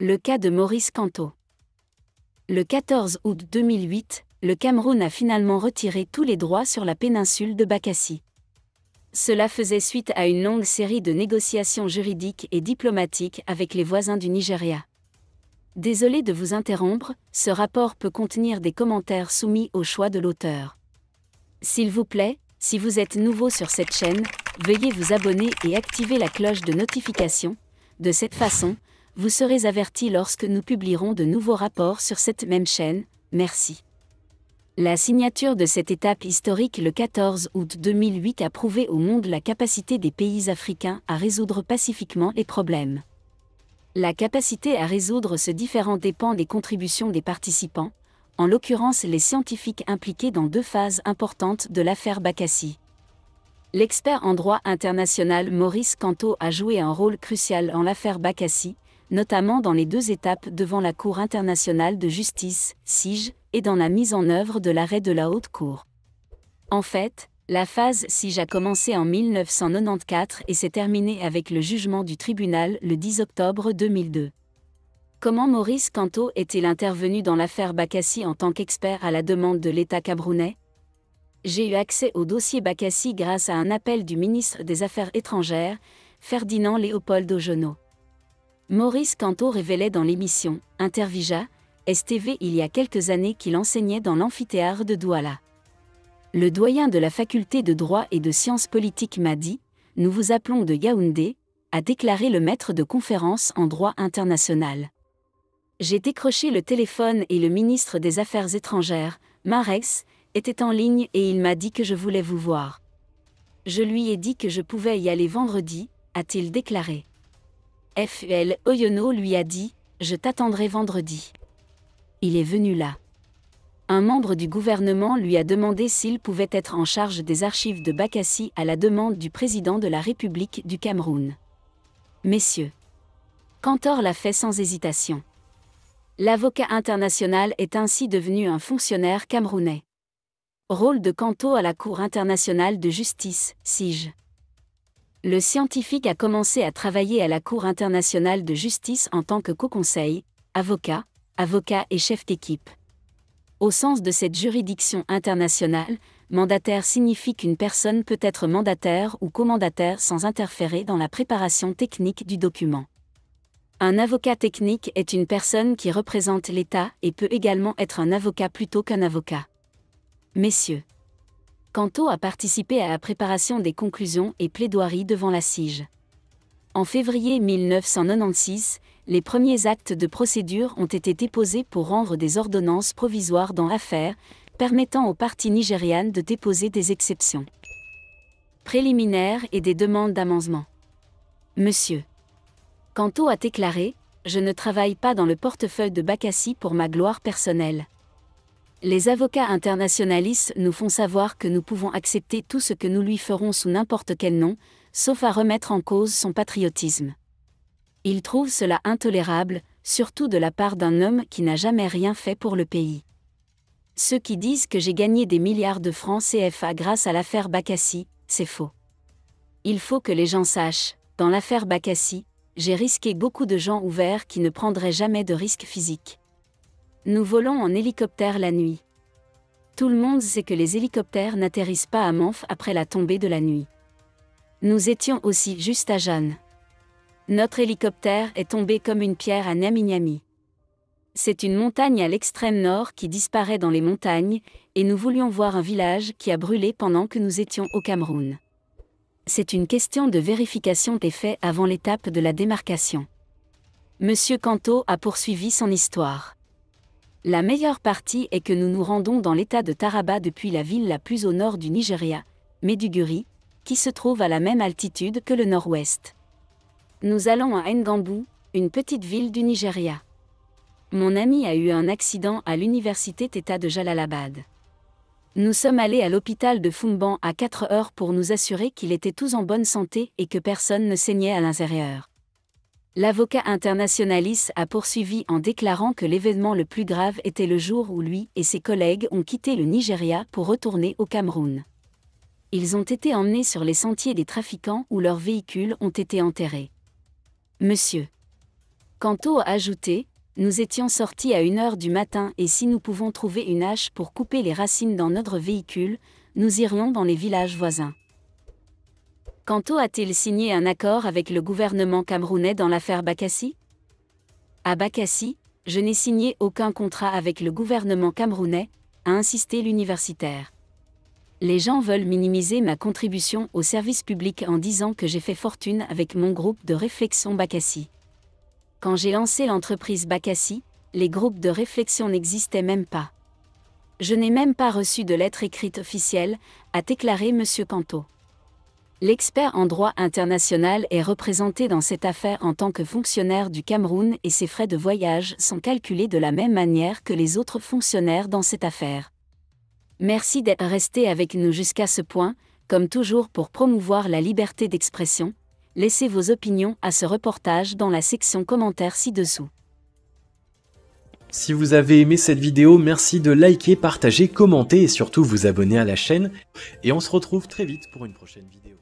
Le cas de Maurice Kamto. Le 14 août 2008, le Cameroun a finalement retiré tous les droits sur la péninsule de Bakassi. Cela faisait suite à une longue série de négociations juridiques et diplomatiques avec les voisins du Nigeria. Désolé de vous interrompre, ce rapport peut contenir des commentaires soumis au choix de l'auteur. S'il vous plaît, si vous êtes nouveau sur cette chaîne, veuillez vous abonner et activer la cloche de notification. De cette façon, vous serez averti lorsque nous publierons de nouveaux rapports sur cette même chaîne. Merci. La signature de cette étape historique le 14 août 2008 a prouvé au monde la capacité des pays africains à résoudre pacifiquement les problèmes. La capacité à résoudre ce différend dépend des contributions des participants, en l'occurrence les scientifiques impliqués dans deux phases importantes de l'affaire Bakassi. L'expert en droit international Maurice Kamto a joué un rôle crucial en l'affaire Bakassi, notamment dans les deux étapes devant la Cour internationale de justice, CIJ, et dans la mise en œuvre de l'arrêt de la Haute Cour. En fait, la phase CIJ a commencé en 1994 et s'est terminée avec le jugement du tribunal le 10 octobre 2002. Comment Maurice Kamto est-il intervenu dans l'affaire Bakassi en tant qu'expert à la demande de l'État camerounais? J'ai eu accès au dossier Bakassi grâce à un appel du ministre des Affaires étrangères, Ferdinand Léopold Ojono. Maurice Kamto révélait dans l'émission Intervija, STV il y a quelques années qu'il enseignait dans l'amphithéâtre de Douala. Le doyen de la faculté de droit et de sciences politiques m'a dit « Nous vous appelons de Yaoundé », a déclaré le maître de conférence en droit international. J'ai décroché le téléphone et le ministre des Affaires étrangères, Marex, était en ligne et il m'a dit que je voulais vous voir. Je lui ai dit que je pouvais y aller vendredi, a-t-il déclaré. FL Oyono lui a dit « Je t'attendrai vendredi ». Il est venu là. Un membre du gouvernement lui a demandé s'il pouvait être en charge des archives de Bakassi à la demande du président de la République du Cameroun. Messieurs. Kantor l'a fait sans hésitation. L'avocat international est ainsi devenu un fonctionnaire camerounais. Rôle de Kamto à la Cour internationale de justice, CIJ. Le scientifique a commencé à travailler à la Cour internationale de justice en tant que co-conseil, avocat et chef d'équipe. Au sens de cette juridiction internationale, mandataire signifie qu'une personne peut être mandataire ou commandataire sans interférer dans la préparation technique du document. Un avocat technique est une personne qui représente l'État et peut également être un avocat plutôt qu'un avocat. Messieurs. Kamto a participé à la préparation des conclusions et plaidoiries devant la CIJ. En février 1996, les premiers actes de procédure ont été déposés pour rendre des ordonnances provisoires dans l'affaire, permettant aux parties nigérianes de déposer des exceptions préliminaires et des demandes d'amendement. Monsieur Kamto a déclaré « Je ne travaille pas dans le portefeuille de Bakassi pour ma gloire personnelle. Les avocats internationalistes nous font savoir que nous pouvons accepter tout ce que nous lui ferons sous n'importe quel nom, sauf à remettre en cause son patriotisme. Ils trouvent cela intolérable, surtout de la part d'un homme qui n'a jamais rien fait pour le pays. Ceux qui disent que j'ai gagné des milliards de francs CFA grâce à l'affaire Bakassi, c'est faux. Il faut que les gens sachent, dans l'affaire Bakassi, j'ai risqué beaucoup de gens ouverts qui ne prendraient jamais de risques physiques. Nous volons en hélicoptère la nuit. Tout le monde sait que les hélicoptères n'atterrissent pas à Manf après la tombée de la nuit. Nous étions aussi juste à Jeanne. Notre hélicoptère est tombé comme une pierre à Nyami-Nyami. C'est une montagne à l'extrême nord qui disparaît dans les montagnes, et nous voulions voir un village qui a brûlé pendant que nous étions au Cameroun. C'est une question de vérification des faits avant l'étape de la démarcation. Monsieur Kamto a poursuivi son histoire. La meilleure partie est que nous nous rendons dans l'état de Taraba depuis la ville la plus au nord du Nigeria, Maiduguri, qui se trouve à la même altitude que le nord-ouest. Nous allons à Ngambu, une petite ville du Nigeria. Mon ami a eu un accident à l'université Teta de Jalalabad. Nous sommes allés à l'hôpital de Fumban à 4 heures pour nous assurer qu'il était tous en bonne santé et que personne ne saignait à l'intérieur. L'avocat internationaliste a poursuivi en déclarant que l'événement le plus grave était le jour où lui et ses collègues ont quitté le Nigeria pour retourner au Cameroun. Ils ont été emmenés sur les sentiers des trafiquants où leurs véhicules ont été enterrés. Monsieur Kanto a ajouté, nous étions sortis à 1 heure du matin et si nous pouvons trouver une hache pour couper les racines dans notre véhicule, nous irions dans les villages voisins. Kanto a-t-il signé un accord avec le gouvernement camerounais dans l'affaire Bakassi? À Bakassi, je n'ai signé aucun contrat avec le gouvernement camerounais, a insisté l'universitaire. Les gens veulent minimiser ma contribution au service public en disant que j'ai fait fortune avec mon groupe de réflexion Bakassi. Quand j'ai lancé l'entreprise Bakassi, les groupes de réflexion n'existaient même pas. Je n'ai même pas reçu de lettre écrite officielle, a déclaré M. Kanto. L'expert en droit international est représenté dans cette affaire en tant que fonctionnaire du Cameroun et ses frais de voyage sont calculés de la même manière que les autres fonctionnaires dans cette affaire. Merci d'être resté avec nous jusqu'à ce point, comme toujours pour promouvoir la liberté d'expression. Laissez vos opinions à ce reportage dans la section commentaires ci-dessous. Si vous avez aimé cette vidéo, merci de liker, partager, commenter et surtout vous abonner à la chaîne. Et on se retrouve très vite pour une prochaine vidéo.